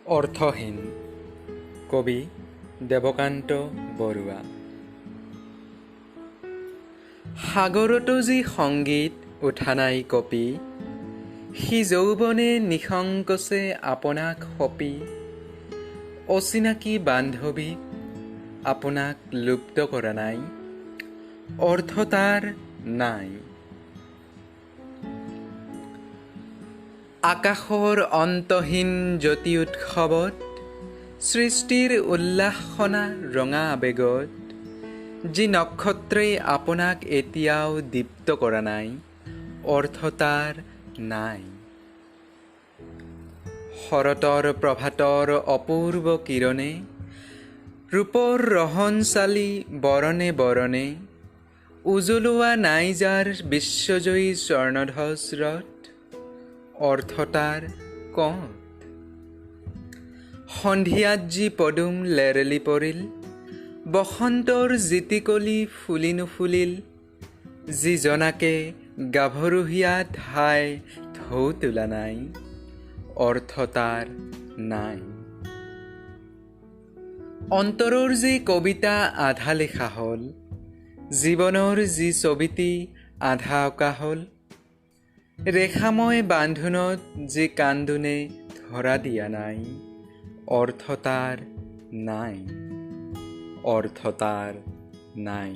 অৰ্থহীন। কবি দেৱকান্ত বৰুৱা। সাগৰতো যি সংগীত উঠা নাই কপি, সি যৌৱনে নিসংকোচে আপোনাক সপি, অচিনাকি বান্ধৱীক আপোনাক লুপ্ত কৰা নাই, অৰ্থ তাৰ নাই। আকাশৰ অন্তহীন জ্যোতি উৎসৱত, সৃষ্টিৰ উল্লাসনা ৰঙা আবেগত, যি নক্ষত্ৰই আপোনাক এতিয়াও দীপ্ত কৰা নাই, অৰ্থ তাৰ নাই। শৰতৰ প্ৰভাতৰ অপূৰ্ব কিৰণে, ৰূপৰ ৰহনশালী বৰণে বৰণে, উজ্বলোৱা নাই যাৰ বিশ্বজয়ী স্বৰ্ণধ্বজৰথ, অৰ্থ তাৰ কত? সন্ধিয়াত যি পদুম লেৰেলি পৰিল, বসন্তৰ জিতিকলি ফুলি নুফুলিল, যি জনাকে গাভৰুহিয়াত হাই ঢৌ তোলা নাই, অৰ্থ তাৰ নাই। অন্তৰৰ যি কবিতা আধা লিখা হ'ল, জীৱনৰ যি ছবিটি আধা অঁকা হ'ল, ৰেখাময় বান্ধোনত যি কান্দোনে ধৰা দিয়া নাই, অৰ্থ তাৰ নাই, অৰ্থ তাৰ নাই।